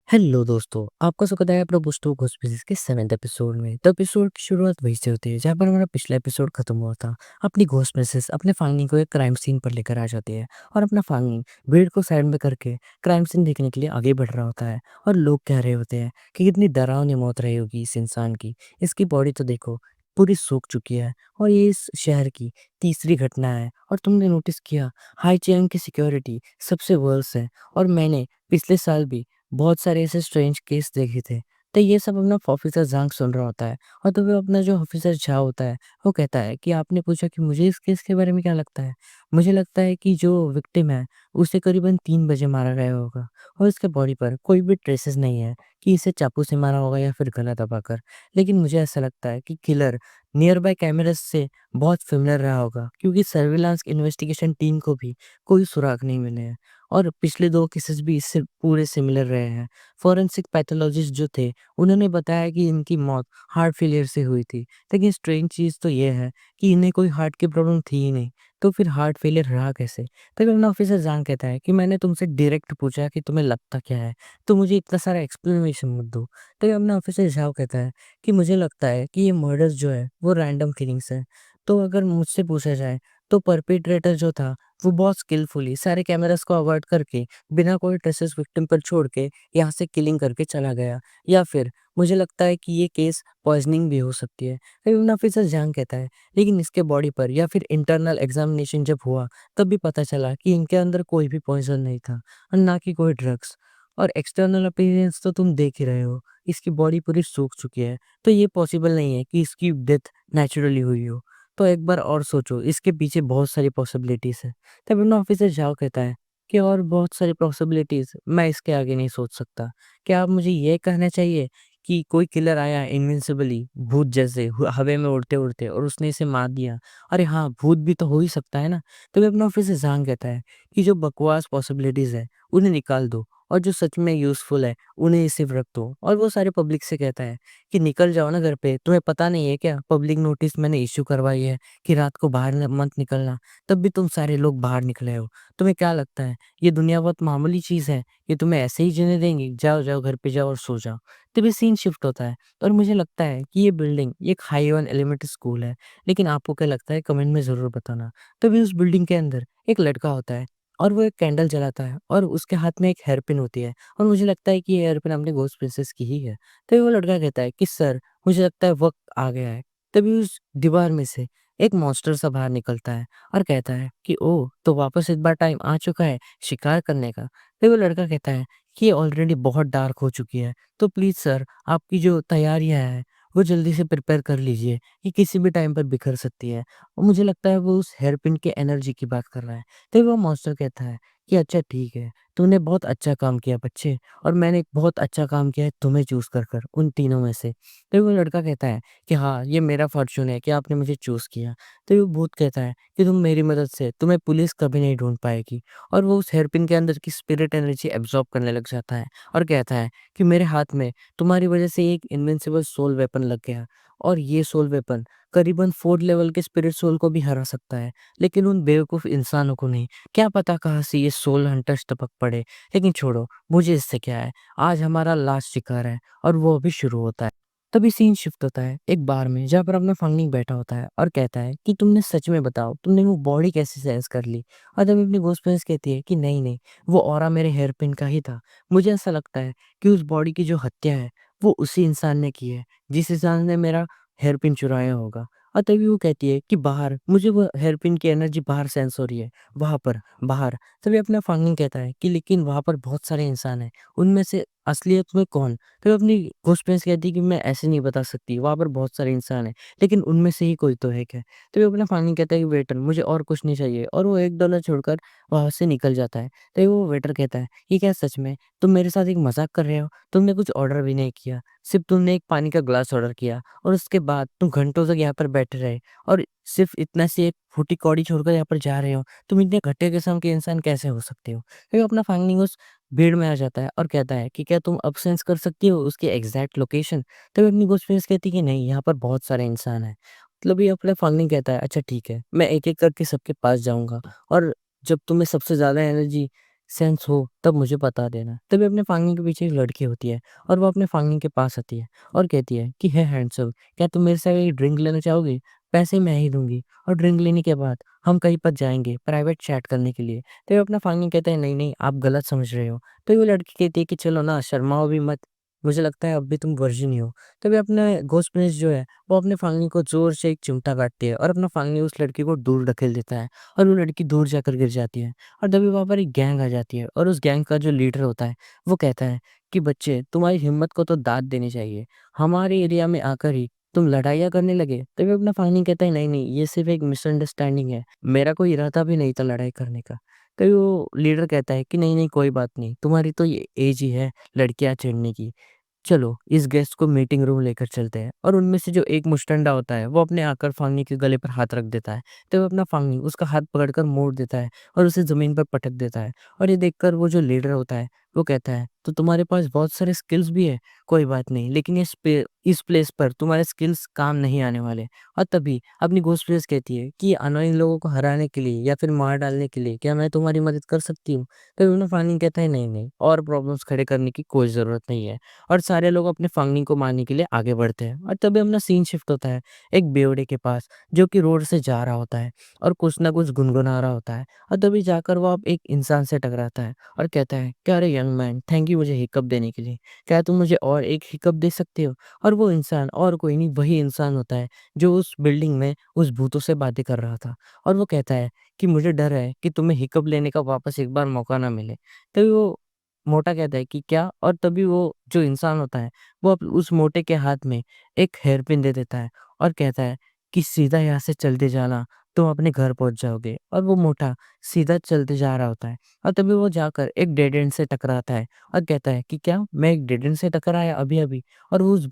Hello दोस्तों, आपका स्वागत है अपना बुस्टो घोस्टपीसेस के 7th एपिसोड में। तो एपिसोड की शुरुआत वहीं से होती है जहाँ पर हमारा पिछला एपिसोड खत्म हुआ था। अपनी घोस्टपीसेस अपने फाइंडिंग को एक क्राइम सीन पर लेकर आ जाती है और अपना फाइंडिंग भीड़ को साइड में करके क्राइम सीन देखने के लिए आगे बढ़ रहा होता है। और लोग कह रहे होते हैं कि कितनी डरावनी मौत रही होगी इस इंसान की। इसकी बॉडी तो देखो पूरी सूख चुकी है और ये इस शहर की तीसरी घटना है। और तुमने नोटिस किया हाई चैन की सिक्योरिटी सबसे वर्स्ट है। और मैंने पिछले साल भी बहुत सारे ऐसे स्ट्रेंज केस देखे थे। तो ये सब अपना ऑफिसर ज़ांग सुन रहा होता है और तो वो अपना जो ऑफिसर झा होता है, वो कहता है कि आपने पूछा कि मुझे इस केस के बारे में क्या लगता है? मुझे लगता है कि जो विक्टिम है, उसे करीबन 3 बजे मारा गया होगा और उसके बॉडी पर कोई भी ट्रेसेस नहीं है कि इसे चाकू से मारा होगा या फिर गला दबाकर। लेकिन मुझे ऐसा लगता है कि किलर नियर बाय कैमरास से बहुत फ़ेमिलियर रहा होगा क्योंकि सर्विलांस इन्वेस्टिगेशन टीम को भी कोई सुराग नहीं मिले हैं। और पिछले 2 केसेस भी इससे पूरे सिमिलर रहे हैं। फॉरेंसिक पैथोलॉजिस्ट जो थे, उन्होंने बताया कि इनकी मौत हार्ट फेलियर से हुई थी। लेकिन स्ट्रेंज चीज़ तो ये है कि इन्हें कोई हार्ट की प्रॉब्लम थी ही नहीं, तो फिर हार्ट फेलियर रहा कैसे? तभी अपना ऑफिसर जान कहता है कि मैंने तुमसे डायरेक्ट पूछा कि तुम्हें लगता क्या है? तो मुझे इतना सारा एक्सप्लेनेशन मत दो। तभी अपना ऑफिसर झाव कहता है कि मुझे लगता है कि ये मर्डर्स जो है, वो रैंडम किलिंग्स हैं। तो अगर मुझसे पूछा जाए, तो परपेट्रेटर जो था, वो बहुत स्किलफुली सारे कैमरास को अवॉइड करके बिना कोई ट्रेसेस विक्टिम पर छोड़ के यहाँ से किलिंग करके चला गया। या फिर मुझे लगता है कि ये केस पॉइजनिंग भी हो सकती है। फिर ऑफिसर जांग कहता है लेकिन इसके बॉडी पर या फिर इंटरनल एग्जामिनेशन जब हुआ तब भी पता चला कि इनके अंदर कोई भी पॉइजन नहीं था और ना कि कोई ड्रग्स। और एक्सटर्नल अपीयरेंस तो तुम देख ही रहे हो, इसकी बॉडी पूरी सूख चुकी है। तो ये पॉसिबल नहीं है कि इसकी डेथ नेचुरली हुई हो। तो एक बार और सोचो, इसके पीछे बहुत सारी पॉसिबिलिटीज है। तब अपना ऑफिसर जाओ कहता है कि और बहुत सारी पॉसिबिलिटीज मैं इसके आगे नहीं सोच सकता। क्या आप मुझे ये कहना चाहिए कि कोई किलर आया इनविंसिबली भूत जैसे हवे में उड़ते उड़ते और उसने इसे मार दिया? अरे हाँ, भूत भी तो हो ही सकता है ना। तभी अपना ऑफिसर जांग कहता है कि जो बकवास पॉसिबिलिटीज है उन्हें निकाल दो और जो सच में यूजफुल है उन्हें सिर्फ रख दो। और वो सारे पब्लिक से कहता है कि निकल जाओ ना घर पे, तुम्हें पता नहीं है क्या पब्लिक नोटिस मैंने इश्यू करवाई है कि रात को बाहर मत निकलना। तब भी तुम सारे लोग बाहर निकले हो। तुम्हें क्या लगता है ये दुनिया बहुत मामूली चीज़ है? ये तुम्हें ऐसे ही जीने देंगी? जाओ, जाओ घर पे जाओ और सो जाओ। तभी सीन शिफ्ट होता है और मुझे लगता है कि ये बिल्डिंग एक हाई वन एलिमेंट्री स्कूल है। लेकिन आपको क्या लगता है कमेंट में ज़रूर बताना। तभी उस बिल्डिंग के अंदर एक लड़का होता है और वो एक कैंडल जलाता है और उसके हाथ में एक हेयरपिन होती है और मुझे लगता है कि ये हेयरपिन अपने घोस्ट प्रिंसेस की ही है। तभी वो लड़का कहता है कि सर, मुझे लगता है वक़्त आ गया है। तभी उस दीवार में से एक मॉन्स्टर सा बाहर निकलता है और कहता है कि ओह! तो वापस एक बार टाइम आ चुका है शिकार करने का। फिर वो लड़का कहता है कि ये ऑलरेडी बहुत डार्क हो चुकी है, तो प्लीज़ सर, आपकी जो तैयारियाँ हैं, वो जल्दी से प्रिपेयर कर लीजिए, ये किसी भी टाइम पर बिखर सकती है। और मुझे लगता है वो उस हेयरपिन की एनर्जी की बात कर रहा है। तभी वो मॉन्स्टर कहता है कि अच्छा ठीक है, तूने बहुत अच्छा काम किया बच्चे, और मैंने एक बहुत अच्छा काम किया है तुम्हें चूज़ कर कर उन तीनों में से। तभी वो लड़का कहता है कि हाँ, ये मेरा फॉर्च्यून है कि आपने मुझे चूज़ किया। तभी वो भूत कहता है कि तुम मेरी मदद से तुम्हें पुलिस कभी नहीं ढूँढ पाएगी। और वो उस हेयरपिन के अंदर की स्पिरिट एनर्जी एब्ज़ॉर्ब करने लग जाता है और कहता है कि मेरे हाथ में तुम्हारी वज़ह से एक इनविंसिबल सोल वेपन लग गया और ये सोल वेपन करीबन 4th लेवल के स्पिरिट सोल को भी हरा सकता है, लेकिन उन बेवकूफ़ इंसानों को नहीं। क्या पता कहाँ से ये सोल हंटर्स टपक पड़े। लेकिन छोड़ो, मुझे इससे क्या है, आज हमारा लास्ट शिकार है और वो अभी शुरू होता है। तभी सीन शिफ्ट होता है एक बार में जहाँ पर अपना फंगनिंग बैठा होता है और कहता है कि तुमने सच में बताओ, तुमने वो बॉडी कैसे सेंस कर ली? और तभी अपनी घोस्ट फ्रेंड्स कहती है कि नहीं नहीं, वो ऑरा मेरे हेयर पिन का ही था। मुझे ऐसा लगता है कि उस बॉडी की जो हत्या है वो उसी इंसान ने की है जिस इंसान ने मेरा हेयर पिन चुराया होगा। और तभी वो कहती है कि बाहर मुझे वो हेयर पिन की एनर्जी बाहर सेंस हो रही है, वहां पर बाहर। तभी अपना फंगनिंग कहता है कि लेकिन वहां पर बहुत सारे इंसान हैं, उनमें से असलियत में कौन? तो अपनी घोस्ट फ्रेंड्स कहती है कि मैं ऐसे नहीं बता सकती, वहाँ पर बहुत सारे इंसान हैं, लेकिन उनमें से ही कोई तो एक है। तो वो अपना फाइनल कहता है कि वेटर, मुझे और कुछ नहीं चाहिए, और वो $1 छोड़कर वहाँ से निकल जाता है। तो वो वेटर कहता है, ये क्या सच में? तुम मेरे साथ एक मज़ाक कर रहे हो? तुमने कुछ ऑर्डर भी नहीं किया, सिर्फ़ तुमने एक पानी का ग्लास ऑर्डर किया और उसके बाद तुम घंटों तक यहाँ पर बैठे रहे और सिर्फ़ इतना सी एक फूटी कौड़ी छोड़कर यहाँ पर जा रहे हो। तुम इतने घटिया किस्म के इंसान कैसे हो सकते हो? फिर वो अपना फाइनलिंग उस भीड़ में आ जाता है और कहता है कि क्या तुम अब सेंस कर सकती हो उसकी एग्ज़ैक्ट लोकेशन? तभी अपनी घोस्ट फ्रेंड्स कहती है कि नहीं, यहाँ पर बहुत सारे इंसान हैं। मतलब ये अपना फाइनलिंग कहता है अच्छा ठीक है, मैं एक-एक करके सबके पास जाऊँगा और जब तुम्हें सबसे ज़्यादा एनर्जी सेंस हो तब मुझे बता देना। तभी अपने फांगनी के पीछे एक लड़की होती है और वो अपने फांगनी के पास आती है और कहती है कि हे हैंडसम, क्या तुम मेरे से ड्रिंक लेना चाहोगे? पैसे मैं ही दूँगी और ड्रिंक लेने के बाद हम कहीं पर जाएँगे प्राइवेट चैट करने के लिए। तभी अपना फांगनी कहता है, नहीं, नहीं आप गलत समझ रहे हो। तो वो लड़की कहती है कि चलो ना शर्माओ भी मत, मुझे लगता है अब भी तुम वर्जिन ही हो। तभी अपने घोस्ट प्रिंस जो है वो अपने फांगनी को ज़ोर से एक चिमटा काटती है और अपना फांगनी उस लड़की को दूर ढकेल देता है और वो लड़की दूर जाकर गिर जाती है। और तभी वहाँ पर एक गैंग आ जाती है और उस गैंग का जो लीडर होता है, वो कहता है कि बच्चे तुम्हारी हिम्मत को तो दाद देनी चाहिए। हमारे एरिया में आकर ही तुम लड़ाइयाँ करने लगे। तभी अपना फानी कहता है नहीं, नहीं ये सिर्फ़ एक मिसअंडरस्टैंडिंग है। मेरा कोई इरादा भी नहीं था लड़ाई करने का। तभी वो लीडर कहता है कि नहीं, नहीं कोई बात नहीं। तुम्हारी तो ये एज ही है लड़कियाँ छेड़ने की। चलो इस गेस्ट को मीटिंग रूम लेकर चलते हैं। और उनमें से जो एक मुस्टंडा होता है वो अपने आकर फांगनी के गले पर हाथ रख देता है। तो वो अपना फांगनी उसका हाथ पकड़कर मोड़ देता है और उसे जमीन पर पटक देता है। और ये देखकर वो जो लीडर होता है वो कहता है तो तुम्हारे पास बहुत सारे स्किल्स भी है, कोई बात नहीं, लेकिन इस प्लेस पर तुम्हारे स्किल्स काम नहीं आने वाले। और तभी अपनी घोस्ट प्लेस कहती है कि अनोइंग लोगों को हराने के लिए या फिर मार डालने के लिए क्या मैं तुम्हारी मदद कर सकती हूँ? तो उन्हें फांगनी कहता है नहीं, नहीं और प्रॉब्लम्स खड़े करने की कोई जरूरत नहीं है। और सारे लोग अपने फंगनी को मारने के लिए आगे बढ़ते हैं। और तभी अपना सीन शिफ्ट होता है एक बेवड़े के पास, जो कि रोड से जा रहा होता है और कुछ ना कुछ गुनगुना रहा होता है। और तभी जाकर वो अब एक इंसान से टकराता है और कहता है कि अरे यंग मैन, थैंक यू मुझे हिकअप देने के लिए। क्या तुम मुझे और एक हिकअप दे सकते हो? और वो इंसान और कोई नहीं, वही इंसान होता है जो उस बिल्डिंग में उस भूतों से बातें कर रहा था। और वो कहता है कि मुझे डर है कि तुम्हें हिकअप लेने का वापस एक बार मौका ना मिले। तभी वो मोटा कहता है कि क्या? और तभी वो जो इंसान होता है, वो उस मोटे के हाथ में एक हेयरपिन दे देता है और कहता है कि सीधा यहाँ से चलते जाना, तुम अपने घर पहुँच जाओगे। और वो मोटा सीधा चलते जा रहा होता है और तभी वो जाकर एक डेड एंड से टकराता है और कहता है कि क्या? मैं एक डेड एंड से टकराया अभी-अभी? और वो उस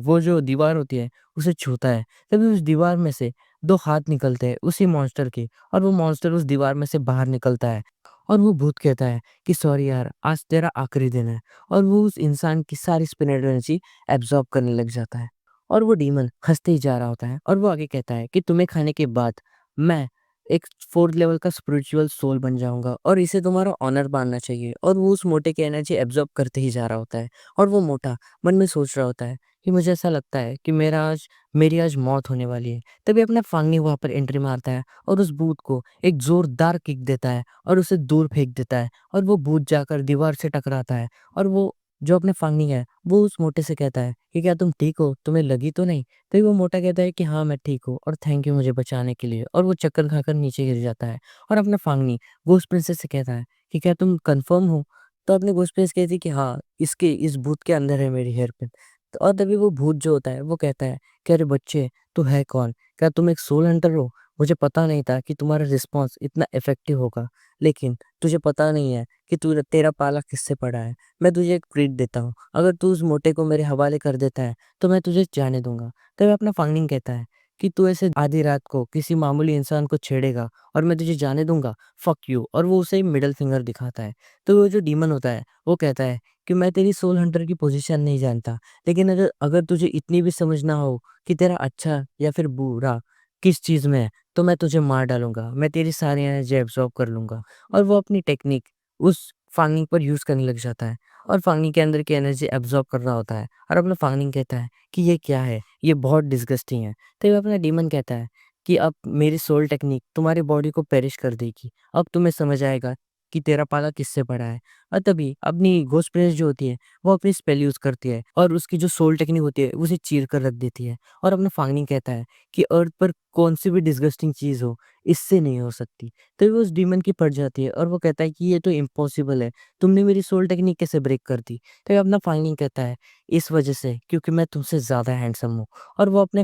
वो जो दीवार होती है, उसे छूता है। तभी उस दीवार में से 2 हाथ निकलते हैं उसी मॉन्स्टर के और वो मॉन्स्टर उस दीवार में से बाहर निकलता है और वो भूत कहता है कि सॉरी यार, आज तेरा आखिरी दिन है। और वो उस इंसान की सारी स्पिरिट एनर्जी एब्ज़ॉर्ब करने लग जाता है और वो डीमन हँसते ही जा रहा होता है और वो आगे कहता है कि तुम्हें खाने के बाद मैं एक 4th लेवल का स्पिरिचुअल सोल बन जाऊँगा और इसे तुम्हारा ऑनर मानना चाहिए। और वो उस मोटे की एनर्जी एब्ज़ॉर्ब करते ही जा रहा होता है और वो मोटा मन में सोच रहा होता है कि मुझे ऐसा लगता है कि मेरी आज मौत होने वाली है। तभी अपना फांगनी वहाँ पर एंट्री मारता है और उस भूत को एक ज़ोरदार किक देता है और उसे दूर फेंक देता है और वो भूत जाकर दीवार से टकराता है। और वो जो अपने फांगनी है, वो उस मोटे से कहता है कि क्या तुम ठीक हो? तुम्हें लगी तो नहीं? तभी वो मोटा कहता है कि हाँ, मैं ठीक हूँ और थैंक यू मुझे बचाने के लिए। और वो चक्कर खाकर नीचे गिर जाता है और अपना फांगनी घोस्ट प्रिंसेस से कहता है कि क्या तुम कन्फर्म हो? तो अपनी घोस्ट प्रिंसेस कहती है कि हाँ, इस भूत के अंदर है मेरी हेयरपिन। तो और तभी वो भूत जो होता है, वो कहता है कि अरे बच्चे, तू है कौन? क्या तुम एक सोल हंटर हो? मुझे पता नहीं था कि तुम्हारा रिस्पॉन्स इतना इफ़ेक्टिव होगा। लेकिन तुझे पता नहीं है कि तू तेरा पाला किससे पड़ा है। मैं तुझे एक ट्रीट देता हूँ, अगर तू उस मोटे को मेरे हवाले कर देता है, तो मैं तुझे जाने दूँगा। तभी अपना फांगनिंग कहता है कि तू ऐसे आधी रात को किसी मामूली इंसान को छेड़ेगा और मैं तुझे जाने दूँगा? Fuck you. और वो उसे मिडल फिंगर दिखाता है। तो वो जो डीमन होता है, वो कहता है कि मैं तेरी सोल हंटर की पोज़ीशन नहीं जानता, लेकिन अगर अगर तुझे इतनी भी समझ ना हो कि तेरा अच्छा या फिर बुरा किस चीज़ में है, तो मैं तुझे मार डालूँगा। मैं तेरी सारी एनर्जी एब्ज़ॉर्ब कर लूँगा। और वो अपनी टेक्निक उस फांगनिंग पर यूज़ करने लग जाता है और फांगनिंग के अंदर की एनर्जी एब्ज़ॉर्ब कर रहा होता है और अपना फांगनिंग कहता है कि ये क्या है? ये बहुत डिस्गस्टिंग है। तो ये अपना डीमन कहता है कि अब मेरी सोल टेक्निक तुम्हारी बॉडी को पेरिश कर देगी। अब तुम्हें समझ आएगा कि तेरा पाला किससे पड़ा है। और तभी अपनी घोस्ट प्रिंसेस जो होती है, वो अपनी स्पेल यूज़ करती है और उसकी जो सोल टेक्निक होती है, उसे चीर कर रख देती है। और अपना फांगनिंग कहता है कि अर्थ पर कौन-सी भी डिस्गस्टिंग चीज़ हो, इससे नहीं हो सकती। तो वो उस डीमन की पड़ जाती है और वो कहता है कि ये तो इम्पॉसिबल है, तुमने मेरी सोल टेक्निक कैसे ब्रेक कर दी? तो ये अपना फाइंडिंग कहता है, इस वजह से क्योंकि मैं तुमसे ज़्यादा हैंडसम हूँ। और वो अपने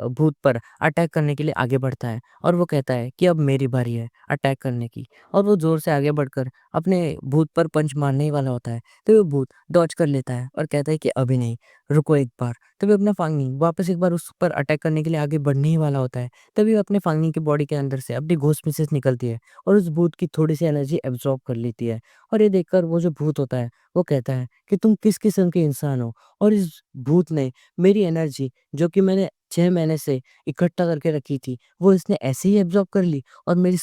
भूत पर अटैक करने के लिए आगे बढ़ता है और वो कहता है कि अब मेरी बारी है अटैक करने की। और वो ज़ोर से आगे बढ़कर अपने भूत पर पंच मारने ही वाला होता है, तो वो भूत डॉज कर लेता है और कहता है कि अभी नहीं, रुको एक बार। तभी अपना फांगनिंग वापस एक बार उस पर अटैक करने के लिए आगे बढ़ने ही वाला होता है, तभी अपने फांगनिंग की बॉडी के अंदर से अपनी घोस्ट मिसेस निकलती है और उस भूत की थोड़ी-सी एनर्जी एब्ज़ॉर्ब कर लेती है। और ये देखकर वो जो भूत होता है, वो कहता है कि तुम किस किस्म के इंसान हो? और इस भूत ने मेरी एनर्जी, जो कि मैंने 6 महीने से इकट्ठा करके रखी थी, वो इसने ऐसे ही एब्ज़ॉर्ब कर ली और मेरी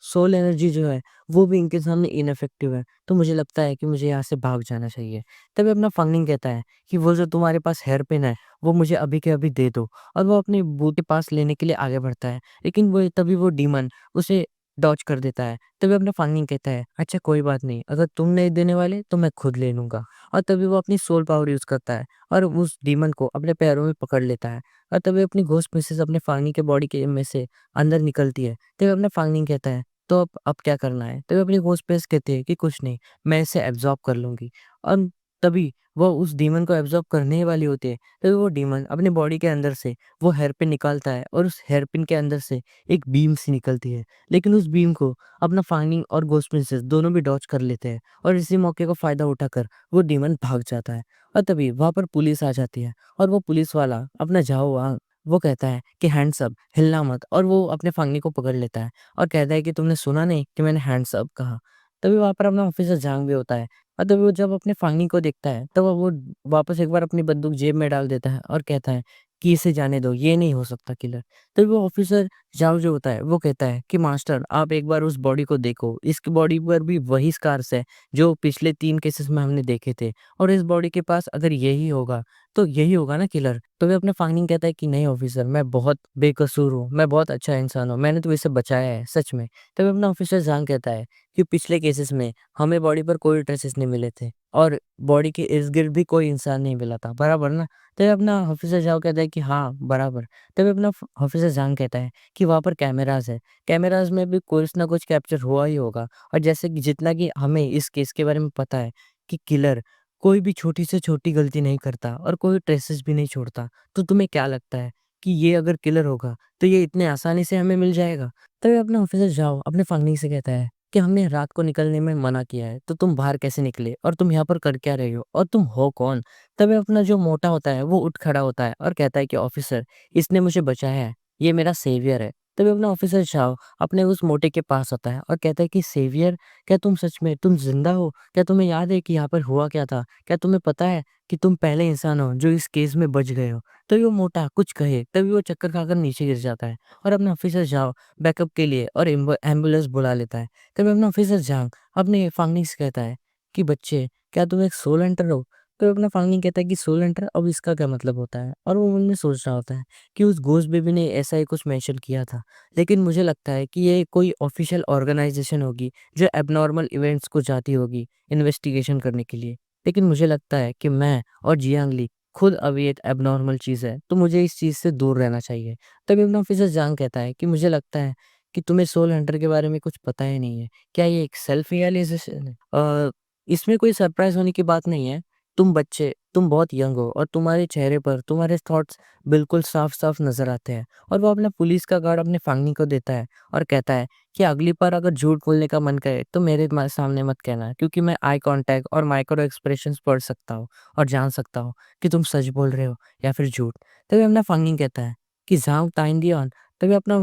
सोल एनर्जी जो है, वो भी इनके सामने इनइफेक्टिव है। तो मुझे लगता है कि मुझे यहाँ से भाग जाना चाहिए। तभी अपना फंगिंग कहता है कि वो जो तुम्हारे पास हेयर पिन है, वो मुझे अभी के अभी दे दो, और वो अपने बूट के पास लेने के लिए आगे बढ़ता है। लेकिन वो तभी वो डीमन उसे डॉज कर देता है। तभी अपना फंगिंग कहता है, अच्छा कोई बात नहीं, अगर तुम नहीं देने वाले तो मैं खुद ले लूँगा। और तभी वो अपनी सोल पावर यूज़ करता है और उस डीमन को अपने पैरों में पकड़ लेता है। और तभी अपनी घोस्ट मिसेस अपने फंगिंग के बॉडी के में से अंदर निकलती है। तभी अपना फंगिंग कहता है, तो अब क्या करना है? तभी अपनी घोस्ट मिसेस कहती है कि कुछ नहीं, मैं इसे एब्ज़ॉर्ब कर लूँगी। और तभी वो उस डीमन को एब्ज़ॉर्ब करने ही वाली होती है। तभी वो डीमन अपनी बॉडी के अंदर से वो हेयरपिन निकालता है और उस हेयरपिन के अंदर से एक बीम सी निकलती है। लेकिन उस बीम को अपना फंगिंग और घोस्ट मिसेस दोनों भी डॉज कर लेते हैं, और इसी मौके का फ़ायदा उठाकर वो डीमन भाग जाता है। और तभी वहाँ पर पुलिस आ जाती है, और वो पुलिस वाला अपना जाओ वहाँ, वो कहता है कि हैंड्स अप, हिलना मत, और वो अपने फंगी को पकड़ लेता है और कहता है कि तुमने सुना नहीं कि मैंने हैंड्स अप कहा। तभी वहाँ पर अपना ऑफिसर जांग भी होता है, और तभी वो जब अपने फंगी को देखता है तो वो वापस एक बार अपनी बंदूक जेब में डाल देता है और कहता है कि इसे जाने दो, ये नहीं हो सकता किलर। तभी वो ऑफिसर जाओ जो होता है वो कहता है कि मास्टर आप एक बार उस बॉडी को देखो, इसकी बॉडी पर भी वही स्कार्स है जो पिछले 3 केसेस में हमने देखे थे, और इस बॉडी के पास अगर यही होगा तो यही होगा ना किलर। तो वे अपने फाइंडिंग कहता है कि नहीं ऑफिसर, मैं बहुत बेकसूर हूँ, मैं बहुत अच्छा इंसान हूँ, मैंने तो इसे बचाया है सच में। तभी अपना ऑफिसर जांग कहता है कि पिछले केसेस में हमें बॉडी पर कोई ट्रेसेस नहीं मिले थे, और बॉडी के इर्द-गिर्द भी कोई इंसान नहीं मिला था, बराबर ना? तभी अपना ऑफिसर जांग कहता है कि हाँ, बराबर। तभी अपना ऑफिसर जांग कहता है कि वहाँ पर कैमराज़ है, कैमराज़ में भी कुछ ना कुछ कैप्चर हुआ ही होगा, और जैसे कि जितना कि हमें इस केस के बारे में पता है कि किलर कोई भी छोटी से छोटी गलती नहीं करता और कोई ट्रेसेस भी नहीं छोड़ता। तो तुम्हें क्या लगता है कि ये अगर किलर होगा, तो ये इतने आसानी से हमें मिल जाएगा? तभी अपना ऑफिसर जाओ अपने फंडी से कहता है कि हमने रात को निकलने में मना किया है, तो तुम बाहर कैसे निकले और तुम यहाँ पर कर क्या रहे हो और तुम हो कौन? तभी अपना जो मोटा होता है वो उठ खड़ा होता है और कहता है कि ऑफिसर, इसने मुझे बचाया है, ये मेरा सेवियर है। तभी अपना ऑफिसर जाओ अपने उस मोटे के पास आता है और कहता है कि सेवियर, क्या तुम सच में तुम ज़िंदा हो? क्या तुम्हें याद है कि यहाँ पर हुआ क्या था? क्या तुम्हें पता है कि तुम पहले इंसान हो जो इस केस में बच गए हो? तभी वो मोटा कुछ कहे, तभी वो चक्कर खाकर नीचे गिर जाता है, और अपना ऑफिसर जाओ बैकअप के लिए और एम्बुलेंस बुला लेता है। तभी अपना ऑफिसर जांग अपने फांगनी से कहता है कि बच्चे, क्या तुम एक सोल हंटर हो? तो अपना फांगनी कहता है कि सोल हंटर, अब इसका क्या मतलब होता है? और वो मन में सोच रहा होता है कि उस घोस्ट बेबी ने ऐसा ही कुछ मेंशन किया था। लेकिन मुझे लगता है कि ये कोई ऑफिशियल ऑर्गेनाइजेशन होगी जो एब्नॉर्मल इवेंट्स को जाती होगी इन्वेस्टिगेशन करने के लिए। लेकिन मुझे लगता है कि मैं और जियांग ली खुद अभी एक एब्नॉर्मल चीज़ है, तो मुझे इस चीज़ से दूर रहना चाहिए। तभी अपना ऑफिसर जांग कहता है कि मुझे लगता है कि तुम्हें सोल हंटर के बारे में कुछ पता ही नहीं है। क्या ये एक सेल्फ रियलाइज़ेशन है? इसमें कोई सरप्राइज़ होने की बात नहीं है। तुम बच्चे, तुम बहुत यंग हो और तुम्हारे चेहरे पर तुम्हारे थॉट्स बिल्कुल साफ-साफ नज़र आते हैं। और वो अपना पुलिस का गार्ड अपने फांगनी को देता है और कहता है कि अगली बार अगर झूठ बोलने का मन करे तो मेरे सामने मत कहना, क्योंकि मैं आई कांटेक्ट और माइक्रो एक्सप्रेशंस पढ़ सकता हूँ और जान सकता हूँ कि तुम सच बोल रहे हो या फिर झूठ। तभी अपना फांगनी कहता है कि ज़ांग ताइंदियान। तभी अपना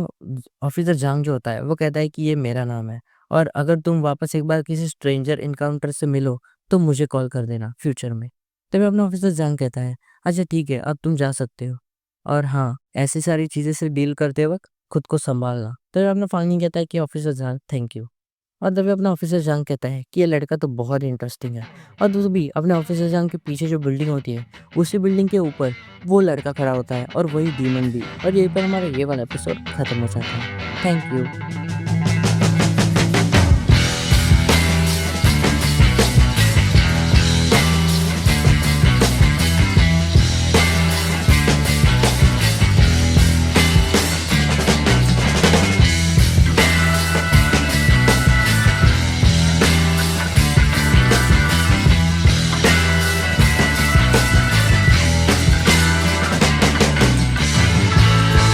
ऑफिसर जांग जो होता है वो कहता है कि ये मेरा नाम है, और अगर तुम वापस एक बार किसी स्ट्रेंजर इनकाउंटर से मिलो तो मुझे कॉल कर देना फ्यूचर में। तभी अपना ऑफिसर जांग कहता है, अच्छा ठीक है, अब तुम जा सकते हो। और हाँ, ऐसी सारी चीज़ें से डील करते वक़्त खुद को सँभालना। तभी अपना फाइंडिंग कहता है कि ऑफिसर जान थैंक यू। और तभी अपना ऑफिसर जांग कहता है कि ये लड़का तो बहुत इंटरेस्टिंग है। और तो भी अपने ऑफिसर जांग के पीछे जो बिल्डिंग होती है, उसी बिल्डिंग के ऊपर वो लड़का खड़ा होता है और वही डीमन भी। और यहीं पर हमारा ये वाला एपिसोड खत्म हो जाता है। Thank you.